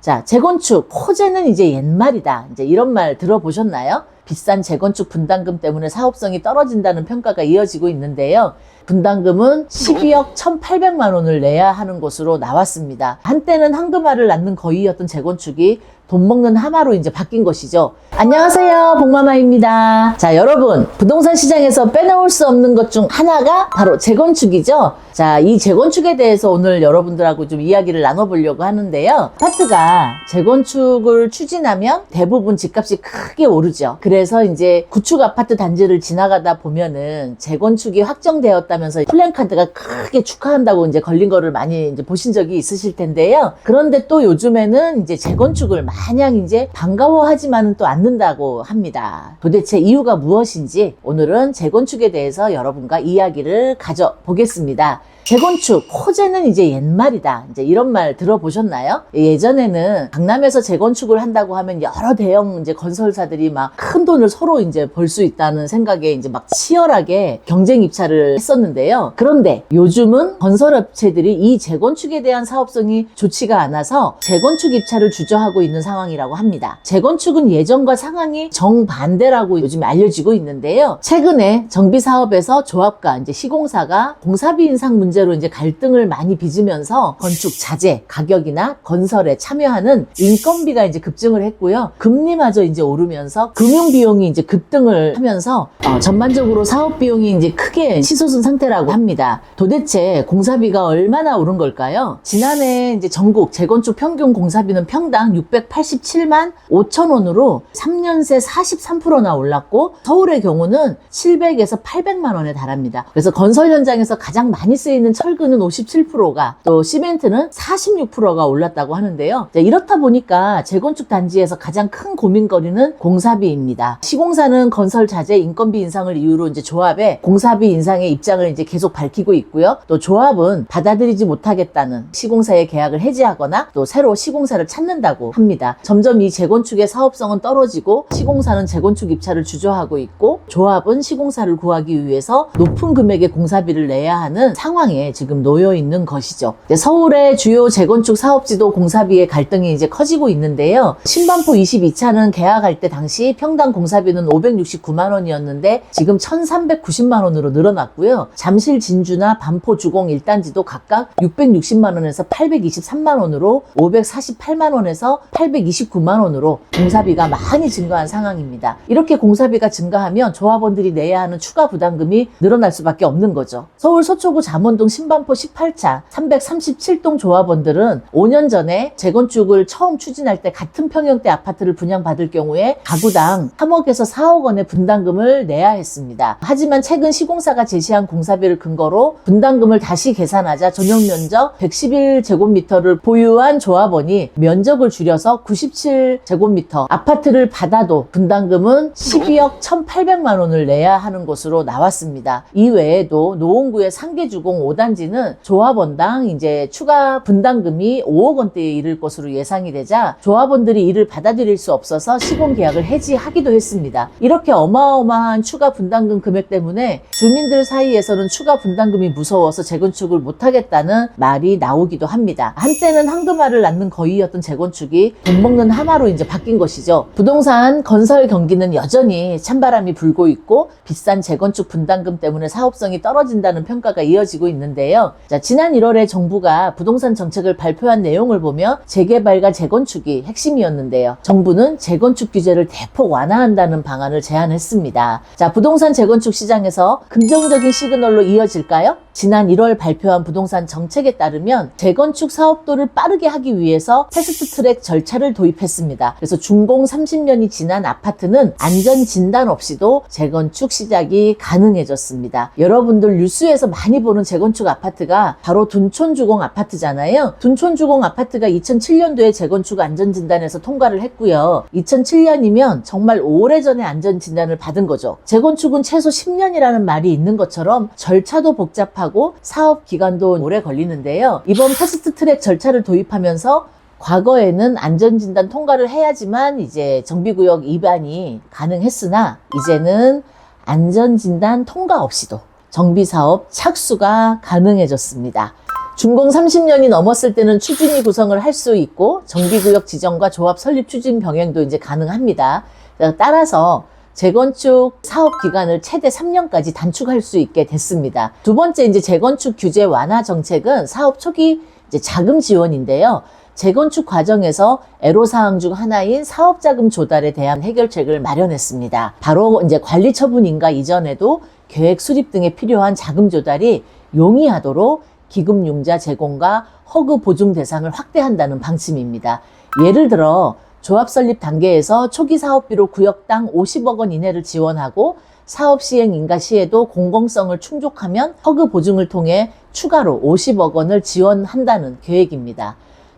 자, 재건축, 호재는 이제 옛말이다. 이제 이런 말 들어보셨나요? 비싼 재건축 분담금 때문에 사업성이 떨어진다는 평가가 이어지고 있는데요. 분담금은 12억 1,800만 원을 내야 하는 것으로 나왔습니다. 한때는 황금알을 낳는 거위였던 재건축이 돈 먹는 하마로 이제 바뀐 것이죠. 안녕하세요, 복마마입니다. 자, 여러분, 부동산 시장에서 빼놓을 수 없는 것 중 하나가 바로 재건축이죠. 자, 이 재건축에 대해서 오늘 여러분들하고 좀 이야기를 나눠보려고 하는데요. 아파트가 재건축을 추진하면 대부분 집값이 크게 오르죠. 그래서 이제 구축 아파트 단지를 지나가다 보면은 재건축이 확정되었다면서 플랜카드가 크게 축하한다고 이제 걸린 거를 많이 이제 보신 적이 있으실 텐데요. 그런데 또 요즘에는 이제 재건축을 마냥 이제 반가워하지만은 또 않는다고 합니다. 도대체 이유가 무엇인지 오늘은 재건축에 대해서 여러분과 이야기를 가져보겠습니다. 재건축, 호재는 이제 옛말이다. 이제 이런 말 들어보셨나요? 예전에는 강남에서 재건축을 한다고 하면 여러 대형 이제 건설사들이 막 큰 돈을 서로 이제 벌 수 있다는 생각에 이제 막 치열하게 경쟁 입찰을 했었는데요. 그런데 요즘은 건설업체들이 이 재건축에 대한 사업성이 좋지가 않아서 재건축 입찰을 주저하고 있는 상황이라고 합니다. 재건축은 예전과 상황이 정반대라고 요즘 알려지고 있는데요. 최근에 정비사업에서 조합과 이제 시공사가 공사비 인상 문제로 이제 갈등을 많이 빚으면서 건축 자재 가격이나 건설에 참여하는 인건비가 이제 급증을 했고요. 금리마저 이제 오르면서 금융 비용이 이제 급등을 하면서 전반적으로 사업 비용이 이제 크게 치솟은 상태라고 합니다. 도대체 공사비가 얼마나 오른 걸까요? 지난해 이제 전국 재건축 평균 공사비는 평당 687만 5천 원으로 3년 새 43%나 올랐고 서울의 경우는 700에서 800만 원에 달합니다. 그래서 건설 현장에서 가장 많이 쓰이는 철근은 57%가 또 시멘트는 46%가 올랐다고 하는데요. 이렇다 보니까 재건축 단지에서 가장 큰 고민거리는 공사비입니다. 시공사는 건설 자재 인건비 인상을 이유로 이제 조합에 공사비 인상의 입장을 이제 계속 밝히고 있고요. 또 조합은 받아들이지 못하겠다는 시공사의 계약을 해지하거나 또 새로 시공사를 찾는다고 합니다. 점점 이 재건축의 사업성은 떨어지고 시공사는 재건축 입찰을 주저하고 있고 조합은 시공사를 구하기 위해서 높은 금액의 공사비를 내야 하는 상황에 지금 놓여 있는 것이죠. 서울의 주요 재건축 사업지도 공사비의 갈등이 이제 커지고 있는데요. 신반포 22차는 계약할 때 당시 평당 공사비는 569만 원이었는데 지금 1,390만 원으로 늘어났고요. 잠실 진주나 반포 주공 1단지도 각각 660만 원에서 823만 원으로 548만 원에서 829만 원으로 공사비가 많이 증가한 상황입니다. 이렇게 공사비가 증가하면 조합원들이 내야 하는 추가 부담금이 늘어날 수밖에 없는 거죠. 서울 서초구 잠원동 신반포 18차 337동 조합원들은 5년 전에 재건축을 처음 추진할 때 같은 평형대 아파트를 분양받을 경우에 가구당 3억에서 4억 원의 분담금을 내야 했습니다. 하지만 최근 시공사가 제시한 공사비를 근거로 분담금을 다시 계산하자 전용 면적 111제곱미터를 보유한 조합원이 면적을 줄여서 97제곱미터 아파트를 받아도 분담금은 12억 1,800만 원을 내야 하는 것으로 나왔습니다. 이외에도 노원구의 상계주공 5단지는 조합원당 이제 추가 분담금이 5억 원대에 이를 것으로 예상이 되자 조합원들이 이를 받아들일 수 없어서 시공 계약을 해지하기도 했습니다. 이렇게 어마어마한 추가 분담금 금액 때문에 주민들 사이에서는 추가 분담금이 무서워서 재건축을 못하겠다는 말이 나오기도 합니다. 한때는 황금알을 낳는 거위였던 재건축이 돈 먹는 하마로 이제 바뀐 것이죠. 부동산 건설 경기는 여전히 찬바람이 불고 있고 비싼 재건축 분담금 때문에 사업성이 떨어진다는 평가가 이어지고 있는데요. 자, 지난 1월에 정부가 부동산 정책을 발표한 내용을 보면 재개발과 재건축이 핵심이었는데요. 정부는 재건축 규제를 대폭 완화한다는 방안을 제안했습니다. 자, 부동산 재건축 시장에서 긍정적인 시그널로 이어질까요? 지난 1월 발표한 부동산 정책에 따르면 재건축 사업도를 빠르게 하기 위해서 패스트트랙 절차를 도입했습니다. 그래서 준공 30년이 지난 아파트는 안전진단 없이도 재건축 시작이 가능해졌습니다. 여러분들 뉴스에서 많이 보는 재건축 아파트가 바로 둔촌주공 아파트잖아요. 둔촌주공 아파트가 2007년도에 재건축 안전진단에서 통과를 했고요. 2007년이면 정말 오래전에 안전진단을 받은 거죠. 재건축은 최소 10년이라는 말이 있는 것처럼 절차도 복잡하고 사업 기간도 오래 걸리는데요. 이번 패스트트랙 절차를 도입하면서 과거에는 안전진단 통과를 해야지만 이제 정비구역 위반이 가능했으나 이제는 안전진단 통과 없이도 정비사업 착수가 가능해졌습니다. 준공 30년이 넘었을 때는 추진위 구성을 할 수 있고 정비구역 지정과 조합 설립 추진 병행도 이제 가능합니다. 따라서 재건축 사업 기간을 최대 3년까지 단축할 수 있게 됐습니다. 두 번째 이제 재건축 규제 완화 정책은 사업 초기 이제 자금 지원인데요. 재건축 과정에서 애로사항 중 하나인 사업자금 조달에 대한 해결책을 마련했습니다. 바로 이제 관리 처분 인가 이전에도 계획 수립 등에 필요한 자금 조달이 용이하도록 기금융자 제공과 허그 보증 대상을 확대한다는 방침입니다. 예를 들어 조합 설립 단계에서 초기 사업비로 구역당 50억 원 이내를 지원하고 사업 시행 인가 시에도 공공성을 충족하면 허그 보증을 통해 추가로 50억 원을 지원한다는 계획입니다.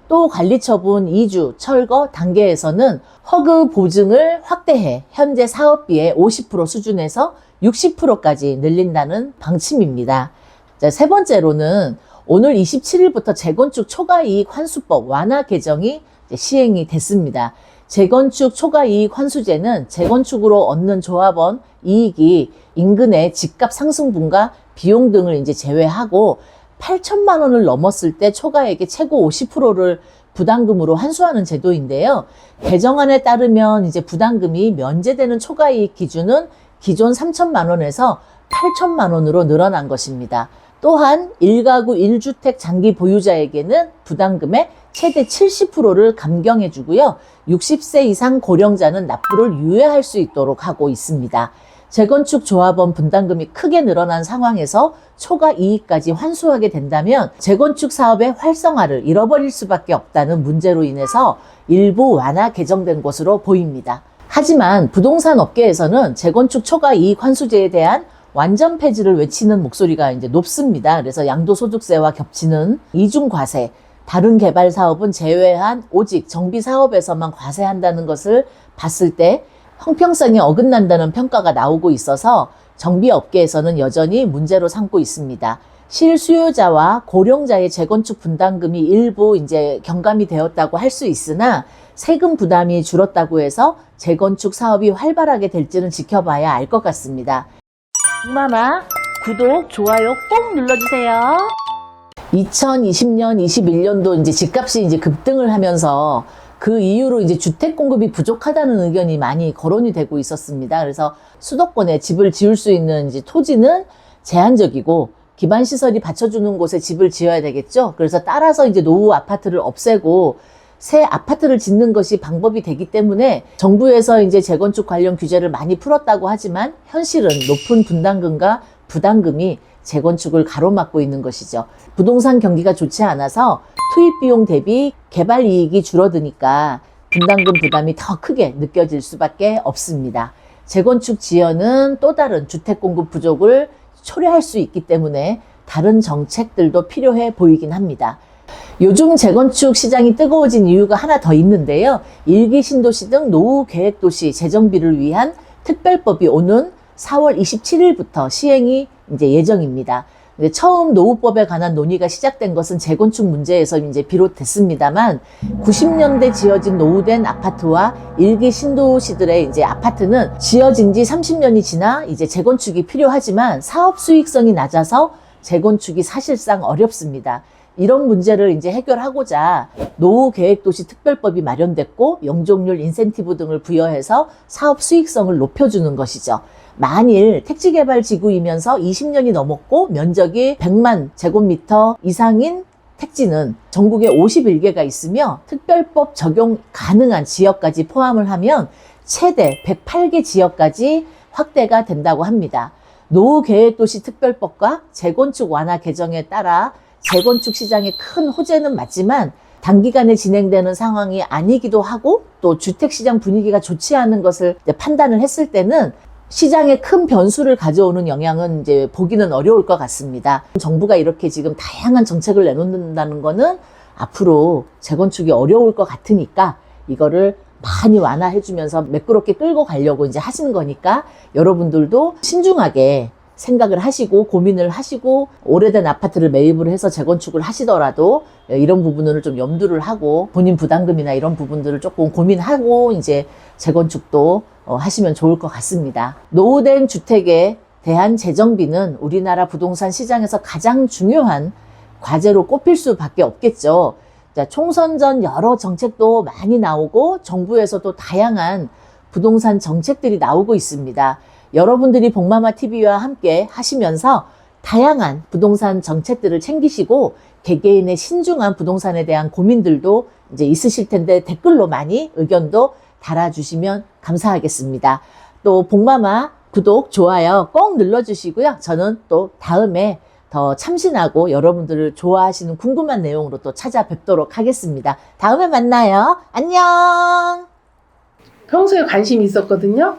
또 관리처분, 이주, 철거 단계에서는 허그 보증을 확대해 현재 사업비의 50% 수준에서 60%까지 늘린다는 방침입니다. 자, 세 번째로는 오늘 27일부터 재건축 초과이익 환수법 완화 개정이 시행이 됐습니다. 재건축 초과이익 환수제는 재건축으로 얻는 조합원 이익이 인근의 집값 상승분과 비용 등을 이제 제외하고 8천만 원을 넘었을 때 초과액의 최고 50%를 부담금으로 환수하는 제도인데요. 개정안에 따르면 이제 부담금이 면제되는 초과이익 기준은 기존 3천만 원에서 8천만 원으로 늘어난 것입니다. 또한 1가구 1주택 장기 보유자에게는 부담금의 최대 70%를 감경해 주고요. 60세 이상 고령자는 납부를 유예할 수 있도록 하고 있습니다. 재건축 조합원 분담금이 크게 늘어난 상황에서 초과 이익까지 환수하게 된다면 재건축 사업의 활성화를 잃어버릴 수밖에 없다는 문제로 인해서 일부 완화 개정된 것으로 보입니다. 하지만 부동산 업계에서는 재건축 초과 이익 환수제에 대한 완전 폐지를 외치는 목소리가 이제 높습니다. 그래서 양도소득세와 겹치는 이중과세, 다른 개발 사업은 제외한 오직 정비 사업에서만 과세한다는 것을 봤을 때 형평성이 어긋난다는 평가가 나오고 있어서 정비업계에서는 여전히 문제로 삼고 있습니다. 실수요자와 고령자의 재건축 분담금이 일부 이제 경감이 되었다고 할 수 있으나 세금 부담이 줄었다고 해서 재건축 사업이 활발하게 될지는 지켜봐야 알 것 같습니다. 마마 구독, 좋아요 꼭 눌러주세요. 2020년, 21년도 이제 집값이 이제 급등을 하면서 그 이유로 이제 주택 공급이 부족하다는 의견이 많이 거론이 되고 있었습니다. 그래서 수도권에 집을 지을 수 있는 이제 토지는 제한적이고 기반 시설이 받쳐주는 곳에 집을 지어야 되겠죠. 그래서 따라서 이제 노후 아파트를 없애고 새 아파트를 짓는 것이 방법이 되기 때문에 정부에서 이제 재건축 관련 규제를 많이 풀었다고 하지만 현실은 높은 분담금과 부담금이 재건축을 가로막고 있는 것이죠. 부동산 경기가 좋지 않아서 투입 비용 대비 개발 이익이 줄어드니까 분담금 부담이 더 크게 느껴질 수밖에 없습니다. 재건축 지연은 또 다른 주택 공급 부족을 초래할 수 있기 때문에 다른 정책들도 필요해 보이긴 합니다. 요즘 재건축 시장이 뜨거워진 이유가 하나 더 있는데요. 일기 신도시 등 노후 계획 도시 재정비를 위한 특별법이 오는 4월 27일부터 시행이 이제 예정입니다. 처음 노후법에 관한 논의가 시작된 것은 재건축 문제에서 이제 비롯됐습니다만 90년대 지어진 노후된 아파트와 일기 신도시들의 이제 아파트는 지어진 지 30년이 지나 이제 재건축이 필요하지만 사업 수익성이 낮아서 재건축이 사실상 어렵습니다. 이런 문제를 이제 해결하고자 노후계획도시 특별법이 마련됐고 영종률 인센티브 등을 부여해서 사업 수익성을 높여주는 것이죠. 만일 택지개발지구이면서 20년이 넘었고 면적이 100만 제곱미터 이상인 택지는 전국에 51개가 있으며 특별법 적용 가능한 지역까지 포함을 하면 최대 108개 지역까지 확대가 된다고 합니다. 노후계획도시 특별법과 재건축 완화 개정에 따라 재건축 시장의 큰 호재는 맞지만 단기간에 진행되는 상황이 아니기도 하고 또 주택시장 분위기가 좋지 않은 것을 판단을 했을 때는 시장에 큰 변수를 가져오는 영향은 이제 보기는 어려울 것 같습니다. 정부가 이렇게 지금 다양한 정책을 내놓는다는 거는 앞으로 재건축이 어려울 것 같으니까 이거를 많이 완화해주면서 매끄럽게 끌고 가려고 이제 하시는 거니까 여러분들도 신중하게 생각을 하시고 고민을 하시고 오래된 아파트를 매입을 해서 재건축을 하시더라도 이런 부분을 좀 염두를 하고 본인 부담금이나 이런 부분들을 조금 고민하고 이제 재건축도 하시면 좋을 것 같습니다. 노후된 주택에 대한 재정비는 우리나라 부동산 시장에서 가장 중요한 과제로 꼽힐 수밖에 없겠죠. 자, 총선 전 여러 정책도 많이 나오고 정부에서도 다양한 부동산 정책들이 나오고 있습니다. 여러분들이 복마마 TV와 함께 하시면서 다양한 부동산 정책들을 챙기시고 개개인의 신중한 부동산에 대한 고민들도 이제 있으실 텐데 댓글로 많이 의견도 달아주시면 감사하겠습니다. 또 복마마 구독, 좋아요 꼭 눌러주시고요. 저는 또 다음에 더 참신하고 여러분들을 좋아하시는 궁금한 내용으로 또 찾아뵙도록 하겠습니다. 다음에 만나요. 안녕. 평소에 관심이 있었거든요.